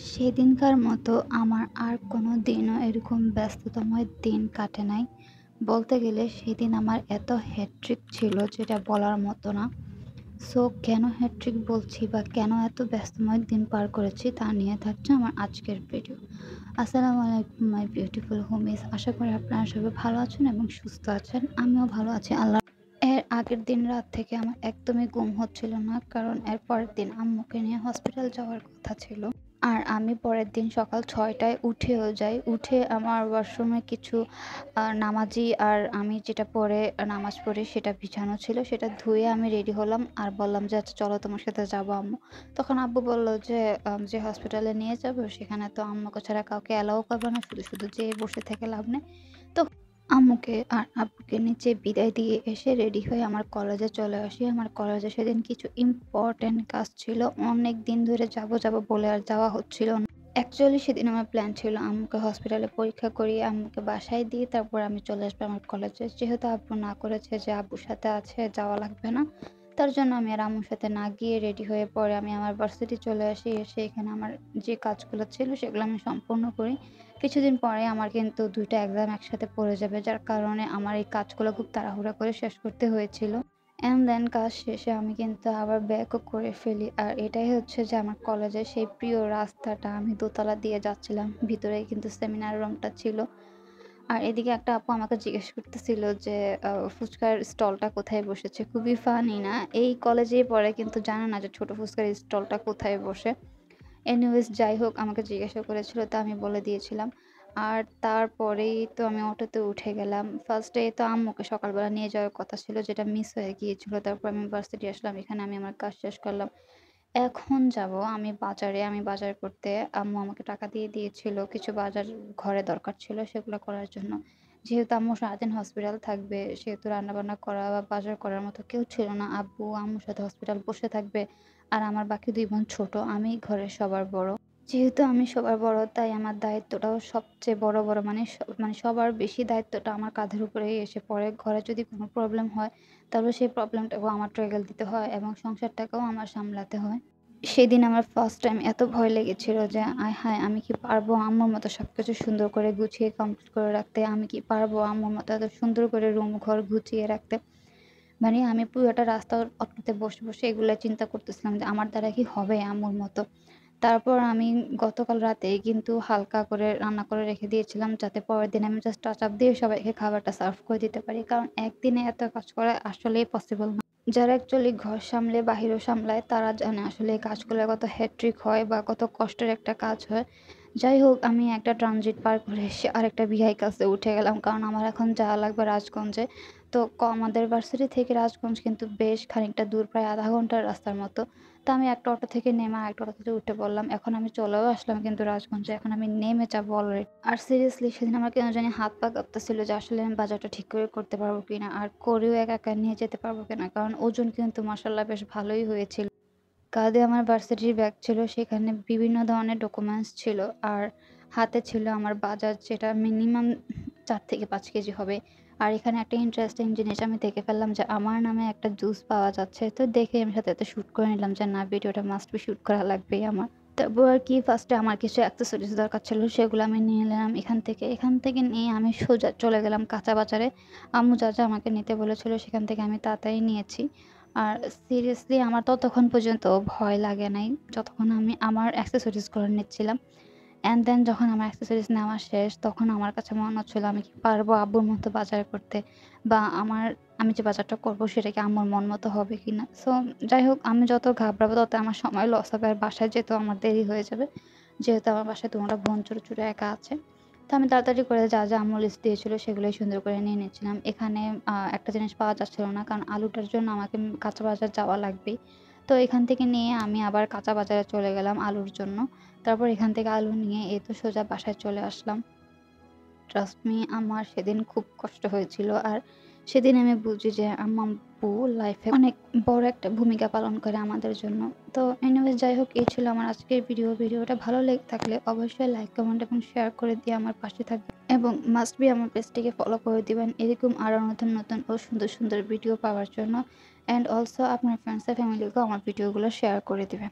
সেদিনকার মতো আমার আর কোনো দিনও এরকম ব্যস্ততময় দিন কাটে নাই। বলতে গেলে সেদিন আমার এত হ্যাট্রিক ছিল যেটা বলার মতো না। সো কেন হ্যাট্রিক বলছি বা কেন এত ব্যস্তময় দিন পার করেছি তা নিয়ে থাকছে আমার আজকের ভিডিও। আসসালামু আলাইকুম মাই বিউটিফুল হোমিস। আশা করি আপনারা সবাই ভালো আছেন এবং সুস্থ আছেন। আমিও ভালো আছি এর আগের দিন রাত থেকে আমার একদমই ঘুম হচ্ছিল না, কারণ এর পরের দিন আম্মুকে নিয়ে হসপিটাল যাওয়ার কথা ছিল। আর আমি পরের দিন সকাল ৬টায় উঠেও যাই। উঠে আমার ওয়াশরুমে কিছু নামাজি আর আমি যেটা পরে নামাজ পড়ি সেটা বিছানো ছিল, সেটা ধুয়ে আমি রেডি হলাম আর বললাম যে আচ্ছা চলো তোমার সাথে যাবো আম্মু। তখন আব্বু বলল যে যে হসপিটালে নিয়ে যাবো সেখানে তো আম্মুকে ছাড়া কাউকে অ্যালাও করবে না, শুধু শুধু যেয়ে বসে থেকে লাভ নেই। তো আম্মুকে আর আব্বুকে নিচে বিদায় দিয়ে এসে রেডি হয়ে আমার কলেজে চলে আসি। আমার কলেজে সেদিন কিছু ইম্পর্ট্যান্ট কাজ ছিল। অনেক দিন ধরে যাবো বলে আর যাওয়া হচ্ছিল না। অ্যাকচুয়ালি সেদিন আমার প্ল্যান ছিল আম্মুকে হসপিটালে পরীক্ষা করিয়ে আম্মুকে বাসায় দিয়ে তারপর আমি চলে আসবো আমার কলেজে। যেহেতু আব্বু না করেছে যে আব্বুর সাথে আছে যাওয়া লাগবে না, তার জন্য আমি আর আম্মুর সাথে না গিয়ে রেডি হয়ে পরে আমি আমার ভার্সিটি চলে আসি। এসে এখানে আমার যে কাজগুলো ছিল সেগুলো আমি সম্পূর্ণ করি। কিছুদিন পরে আমার কিন্তু ২ টা এক্সাম একসাথে পড়ে যাবে, যার কারণে আমার এই কাজগুলো খুব তাড়াহুড়া করে শেষ করতে হয়েছিল। অ্যান্ড দেন কাজ শেষে আমি কিন্তু আবার ব্যাকও করে ফেলি। আর এটাই হচ্ছে যে আমার কলেজের সেই প্রিয় রাস্তাটা। আমি দোতলা দিয়ে যাচ্ছিলাম। ভিতরেই কিন্তু সেমিনার রুমটা ছিল। আর এদিকে একটা আপু আমাকে জিজ্ঞেস করতেছিল যে ফুচকার স্টলটা কোথায় বসেছে? খুবই ফানি না? এই কলেজেই পড়ে কিন্তু জানে না যে ছোট ফুচকার স্টলটা কোথায় বসে। এনিওয়েজ যাই হোক, আমাকে জিজ্ঞাসা করেছিল তো আমি বলে দিয়েছিলাম। আর তারপরেই তো আমি অটোতে উঠে গেলাম। ফার্স্টে তো আম্মুকে সকালবেলা নিয়ে যাওয়ার কথা ছিল, যেটা মিস হয়ে গিয়েছিল। তারপর আমি ভার্সিটি আসলাম। এখানে আমি আমার কাজ শেষ করলাম। এখন যাবো আমি বাজারে। আমি বাজার করতে আম্মু আমাকে টাকা দিয়ে দিয়েছিল। কিছু বাজার ঘরে দরকার ছিল সেগুলো করার জন্য। যেহেতু আম্মু সারাদিন হসপিটাল থাকবে, সেহেতু রান্নাবান্না করা বা বাজার করার মতো কেউ ছিল না। আব্বু আম্মুর সাথে হসপিটাল বসে থাকবে। আর আমার বাকি ২ বোন ছোট। আমিই ঘরের সবার বড়। যেহেতু আমি সবার বড় তাই আমার দায়িত্বটাও সবচেয়ে বড় মানে সবার বেশি দায়িত্বটা আমার কাঁধের উপরেই এসে পড়ে। ঘরে যদি কোনো প্রবলেম হয় তাহলে সেই প্রবলেমটাকেও আমার ট্যাকেল দিতে হয় এবং সংসারটাকেও আমার সামলাতে হয়। সেদিন আমার ফার্স্ট টাইম এত ভয় লেগেছিল যে আয় হায়! আমি কি পারবো আম্মুর মতো সবকিছু সুন্দর করে গুছিয়ে কমপ্লিট করে রাখতে? আমি কি পারবো আম্মুর মতো এত সুন্দর করে রুম ঘর গুছিয়ে রাখতে? মানে আমি পুরোটা রাস্তা অটোতে বসে এগুলা চিন্তা করতেছিলাম যে আমার দ্বারা কি হবে আম্মুর মতো? তারপর আমি গতকাল রাতেই কিন্তু হালকা করে রান্না করে রেখে দিয়েছিলাম, যাতে পরের দিন আমি জাস্ট টাচ আপ দিয়ে সবাইকে খাবারটা সার্ভ করে দিতে পারি। কারণ একদিনে এত কাজ করা আসলেই পসিবল না। যারা অ্যাকচুয়ালি ঘর সামলে বাহিরও সামলায় তারা জানে আসলে এই কাজগুলো কত হ্যাট্রিক হয় বা কত কষ্টের একটা কাজ হয়। যাই হোক, আমি একটা ট্রানজিট পার করে এসে আরেকটা ভেহিক্যালসে উঠে গেলাম। কারণ আমার এখন যাওয়া লাগবে রাজগঞ্জে। তো আমাদের ভার্সিটি থেকে রাজগঞ্জ কিন্তু বেশ খানিকটা দূর, প্রায় ০.৫ ঘন্টার রাস্তার মতো। তো আমি একটা অটো থেকে নেমে আরেকটা অটোতে উঠে পড়লাম। এখন আমি চলেও আসলাম কিন্তু রাজগঞ্জে। এখন আমি নেমে যাবো অলরেডি। আর সিরিয়াসলি সেদিন আমার কেন জানি হাত পা কাঁপতেছিল যে আসলে আমি বাজারটা ঠিক করে করতে পারবো কিনা? আর করেও একা নিয়ে যেতে পারবো কিনা? কারণ ওজন কিন্তু মাশাআল্লাহ বেশ ভালোই হয়েছিল। কাঁধে আমার ভার্সিটির ব্যাগ ছিল, সেখানে বিভিন্ন ধরনের ডকুমেন্টস ছিল। আর হাতে ছিল আমার বাজাজ, যেটা মিনিমাম ৪ থেকে ৫ কেজি হবে। আর এখানে একটা ইন্টারেস্টিং জিনিস আমি দেখে ফেললাম যে আমার নামে একটা জুস পাওয়া যাচ্ছে। তো দেখে আমি সাথে শুট করে নিলাম যে না, ভিডিওটা মাস্ট বি শুট করা লাগবেই আমার। তারপর আর কি, ফার্স্টে আমার কিছু অ্যাক্সেসরিজ দরকার ছিল, সেগুলো আমি নিয়ে নিলাম এখান থেকে। এখান থেকে নিয়ে আমি সোজা চলে গেলাম কাঁচা বাজারে। আম্মু যা আমাকে নিতে বলেছিল সেখান থেকে আমি তাড়াতাড়ি নিয়েছি। আর সিরিয়াসলি আমার ততক্ষণ পর্যন্ত ভয় লাগে নাই, যতক্ষণ আমি আমার অ্যাক্সেসরিজ গুলো নিচ্ছিলাম। অ্যান্ড দেন যখন আমার অ্যাক্সেসরিজ নেওয়া শেষ, তখন আমার কাছে মনে হচ্ছিল আমি কি পারবো আব্বুর মতো বাজার করতে? বা আমি যে বাজারটা করবো সেটা কি আম্মুর মন মতো হবে কিনা? সো যাই হোক, আমি যত ঘাবড়াবো তত আমার সময় লস হবে আর বাসায় যেতেও আমার দেরি হয়ে যাবে। যেহেতু আমার বাসায় ২ টা বোন ছোট একা আছে। তো আমি তাড়াতাড়ি করে যা আম্মু লিস্ট দিয়েছিল সেগুলোই সুন্দর করে নিয়ে নিচ্ছিলাম। এখানে একটা জিনিস পাওয়া যাচ্ছিল না, কারণ আলুটার জন্য আমাকে কাঁচা বাজার যাওয়া লাগবেই। তো এখান থেকে নিয়ে আমি আবার কাঁচা বাজারে চলে গেলাম আলুর জন্য। তারপর এখান থেকে আলু নিয়ে এই তো সোজা বাসায় চলে আসলাম। ট্রাস্ট মি, আমার সেদিন খুব কষ্ট হয়েছিল। আর সেদিন আমি বুঝি যে আম্মু লাইফে অনেক বড় একটা ভূমিকা পালন করে আমাদের জন্য। তো এনিওয়েজ যাই হোক, এই ছিল আমার আজকের ভিডিও। ভিডিওটা ভালো লেগে থাকলে অবশ্যই লাইক, কমেন্ট এবং শেয়ার করে দিয়ে আমার পাশে থাকবেন এবং মাস্ট বি আমার পেজটিকে ফলো করে দিবেন এরকম আরও নতুন ও সুন্দর ভিডিও পাওয়ার জন্য। অ্যান্ড অলসো আপনার ফ্রেন্ডস আর ফ্যামিলিকেও আমার ভিডিওগুলো শেয়ার করে দিবেন।